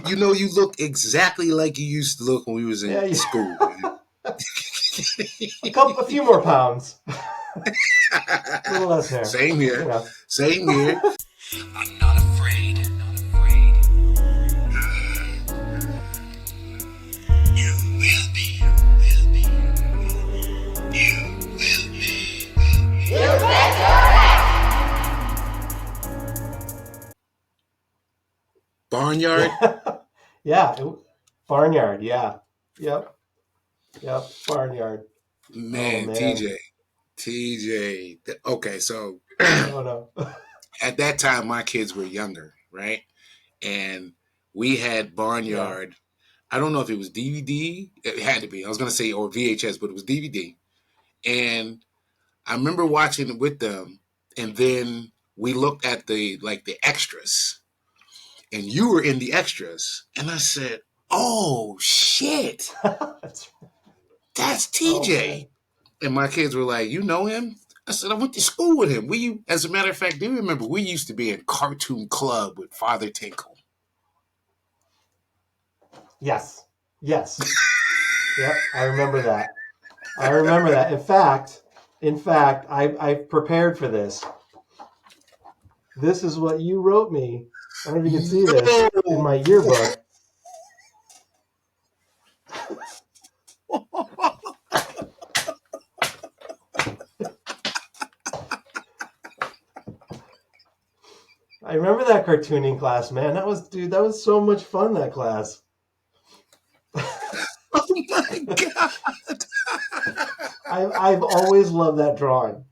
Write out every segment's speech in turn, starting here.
you look exactly like you used to look when we was in school. A few more pounds. A little less hair. Same here. You know. Same here. I'm not afraid. You will be. You will be. You bet your Barnyard? Yeah. Barnyard, yeah. Yep. Barnyard. Man, Oh, TJ. Okay, so Oh, no. at that time, my kids were younger, right? And we had Barnyard. I don't know if it was DVD. It had to be. I was going to say, or VHS, but it was DVD. And I remember watching it with them. And then we looked at the extras. And you were in the extras. And I said, oh, shit. That's TJ. And my kids were like, you know him? I said, I went to school with him. As a matter of fact, do you remember we used to be in Cartoon Club with Father Tinkle? Yes. Yep, I remember that. In fact, I prepared for this. This is what you wrote me. I don't know if you can see this in my yearbook. I remember that cartooning class, man. That was so much fun, that class. Oh my God. I've always loved that drawing.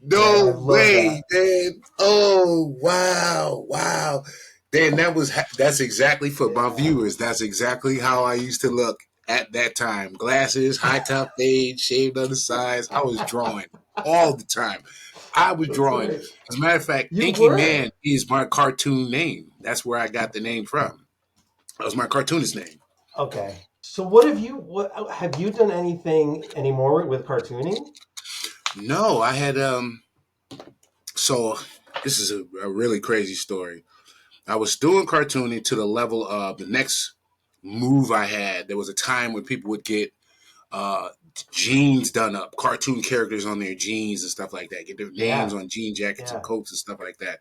No way, man. Oh, wow. Dan, that's exactly for my viewers. That's exactly how I used to look at that time. Glasses, high top fade, shaved on the sides. I was drawing all the time. I was drawing. Right. As a matter of fact, Inky Mann is my cartoon name. That's where I got the name from. That was my cartoonist name. Okay. So what have you done anything anymore with cartooning? No, I had so this is a really crazy story. I was doing cartooning to the level of the next move I had. There was a time when people would get jeans done up, cartoon characters on their jeans and stuff like that, get their names on jean jackets and coats and stuff like that.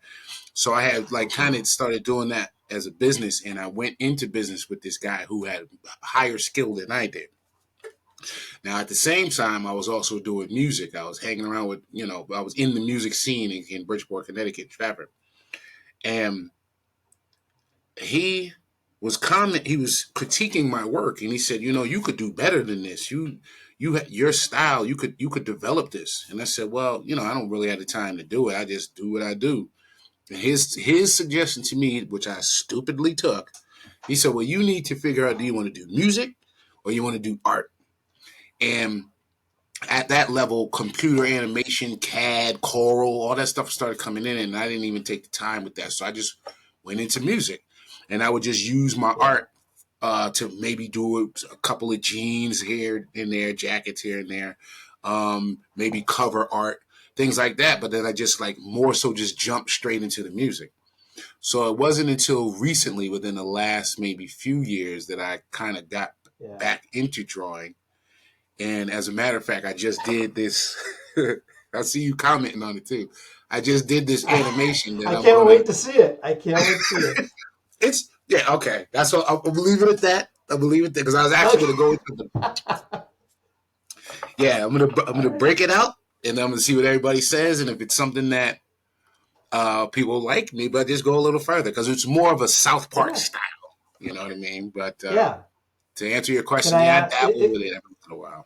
So I had kind of started doing that as a business, and I went into business with this guy who had higher skill than I did. Now, at the same time, I was also doing music. I was hanging around with, I was in the music scene in Bridgeport, Connecticut, Stratford. And he was critiquing my work, and he said, you could do better than this. Your style, you could develop this. And I said, well, I don't really have the time to do it. I just do what I do. And his suggestion to me, which I stupidly took, he said, well, you need to figure out, do you want to do music or you want to do art? And at that level, computer animation, CAD, Coral, all that stuff started coming in, and I didn't even take the time with that. So I just went into music, and I would just use my art to maybe do a couple of jeans here and there, jackets here and there, maybe cover art, things like that. But then I just more so just jumped straight into the music. So it wasn't until recently, within the last maybe few years, that I kind of got back into drawing. And as a matter of fact, I just did this. I see you commenting on it too. I just did this animation. That I can't wait to see it. It's okay. That's what I'll believe it at that. I believe it because I was actually going to go into the. Yeah, I'm gonna break it out, and I'm gonna see what everybody says, and if it's something that people like, maybe I just go a little further because it's more of a South Park style. You know what I mean? But to answer your question, I dabble with it every once in a while.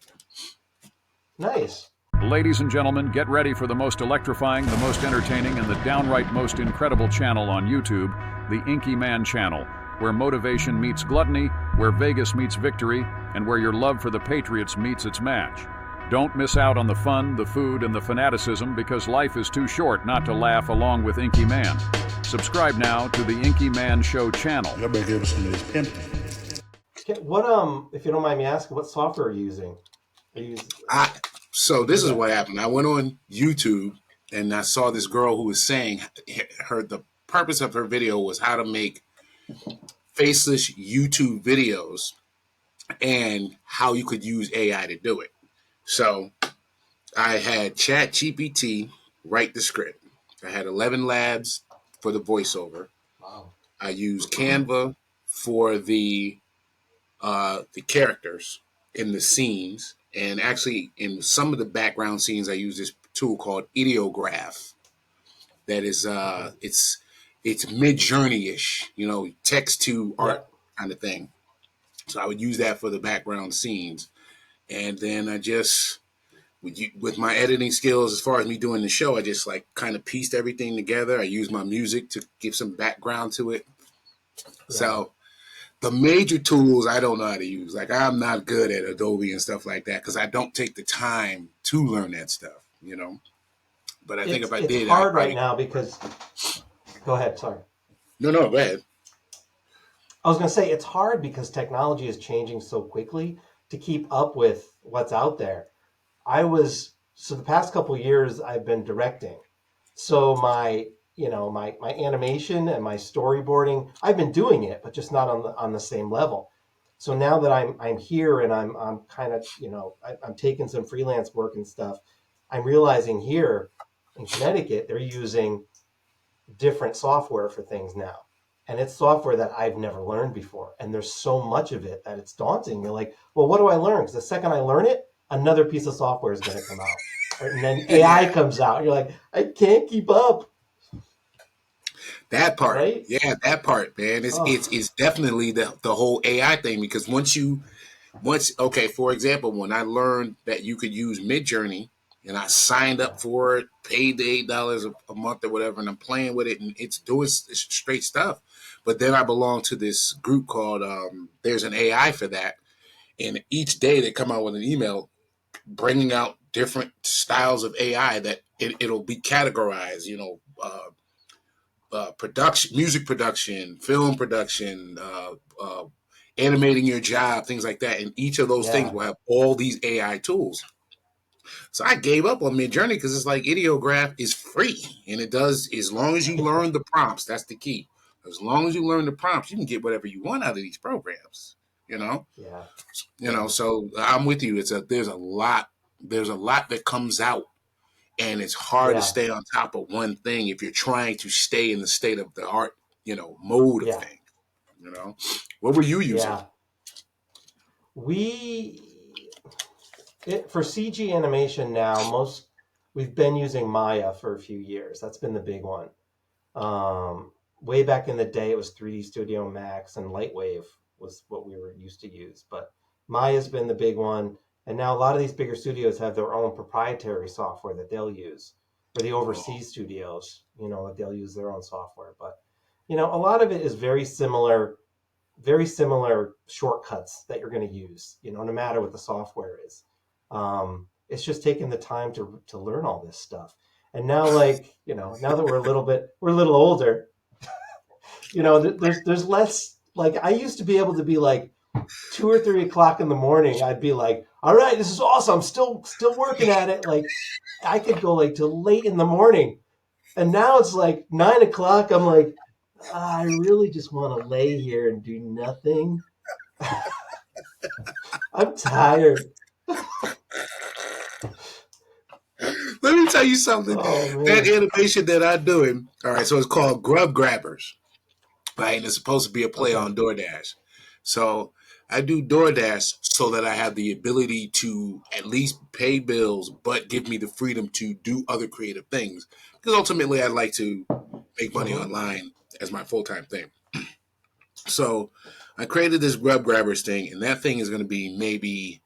Nice. Ladies and gentlemen, get ready for the most electrifying, the most entertaining, and the downright most incredible channel on YouTube, the Inky Mann channel, where motivation meets gluttony, where Vegas meets victory, and where your love for the Patriots meets its match. Don't miss out on the fun, the food, and the fanaticism because life is too short not to laugh along with Inky Mann. Subscribe now to the Inky Mann Show channel. What, if you don't mind me asking, what software are you using? So this is what happened. I went on YouTube and I saw this girl who was saying the purpose of her video was how to make faceless YouTube videos and how you could use AI to do it. So I had ChatGPT write the script. I had 11 labs for the voiceover. Wow. I used Canva for the characters in the scenes, and actually in some of the background scenes, I use this tool called Ideograph. That is, it's Mid-Journey-ish, text to art kind of thing. So I would use that for the background scenes, and then I just with my editing skills, as far as me doing the show, I just like kind of pieced everything together. I used my music to give some background to it. Yeah. So the major tools I don't know how to use. Like I'm not good at Adobe and stuff like that because I don't take the time to learn that stuff, But I think if I did, it's hard right now because. Go ahead. Sorry. No, go ahead. I was going to say it's hard because technology is changing so quickly to keep up with what's out there. So the past couple of years I've been directing. So my animation and my storyboarding, I've been doing it, but just not on the same level. So now that I'm here and I'm kind of, I'm taking some freelance work and stuff, I'm realizing here in Connecticut, they're using different software for things now. And it's software that I've never learned before. And there's so much of it that it's daunting. You're like, well, what do I learn? Because the second I learn it, another piece of software is going to come out. And then AI comes out. You're like, I can't keep up. That part. Right? Yeah, that part, man. It's definitely the whole AI thing because for example, when I learned that you could use Midjourney and I signed up for it, paid the $8 a month or whatever, and I'm playing with it and it's doing straight stuff. But then I belong to this group called There's an AI for that. And each day they come out with an email bringing out different styles of AI that it'll be categorized, production, music production, film production, animating your job, things like that. And each of those things will have all these AI tools. So I gave up on Midjourney because it's like Ideograph is free. And it does, as long as you learn the prompts, that's the key. As long as you learn the prompts, you can get whatever you want out of these programs, Yeah. So I'm with you. There's a lot that comes out. And it's hard to stay on top of one thing if you're trying to stay in the state of the art, mode of things. What were you using? Yeah. For CG animation now, we've been using Maya for a few years. That's been the big one. Way back in the day, it was 3D Studio Max and Lightwave was what we were used to use. But Maya's been the big one. And now a lot of these bigger studios have their own proprietary software that they'll use. For the overseas studios, they'll use their own software. But, a lot of it is very similar shortcuts that you're going to use, no matter what the software is. It's just taking the time to learn all this stuff. And now, now that we're a little older, there's less, I used to be able to be 2 or 3 o'clock in the morning, I'd be like, all right, this is awesome. I'm still working at it. I could go till late in the morning. And now it's 9 o'clock. I'm like, I really just want to lay here and do nothing. I'm tired. Let me tell you something. That animation that I'm doing, all right, so it's called Grub Grabbers, right? And it's supposed to be a play on DoorDash. So I do DoorDash so that I have the ability to at least pay bills, but give me the freedom to do other creative things. Because ultimately, I'd like to make money online as my full-time thing. So I created this Grub Grabbers thing, and that thing is going to be maybe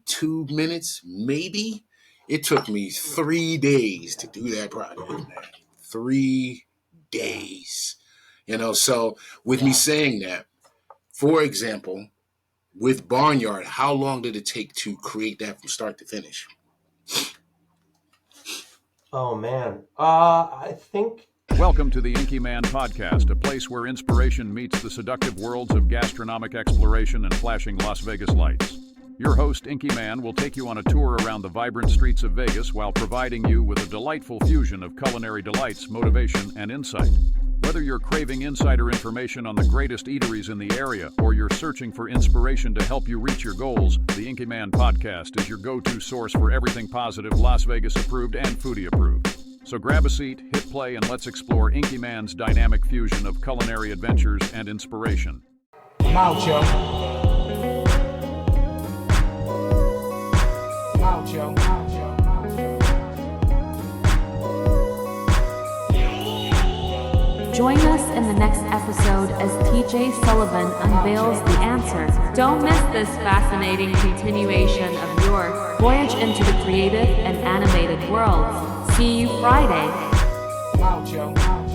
2 minutes, maybe. It took me 3 days to do that project, man. 3 days. So with me saying that, for example, with Barnyard, how long did it take to create that from start to finish? Oh, man. I think... Welcome to the Inky Man podcast, a place where inspiration meets the seductive worlds of gastronomic exploration and flashing Las Vegas lights. Your host, Inky Man, will take you on a tour around the vibrant streets of Vegas while providing you with a delightful fusion of culinary delights, motivation, and insight. Whether you're craving insider information on the greatest eateries in the area or you're searching for inspiration to help you reach your goals, the Inky Man podcast is your go-to source for everything positive, Las Vegas approved and foodie approved. So grab a seat, hit play, and let's explore Inky Man's dynamic fusion of culinary adventures and inspiration. I'm out, yo. I'm out, yo. Join us in the next episode as TJ Sullivan unveils the answers. Don't miss this fascinating continuation of your voyage into the creative and animated worlds. See you Friday. I'm out, yo.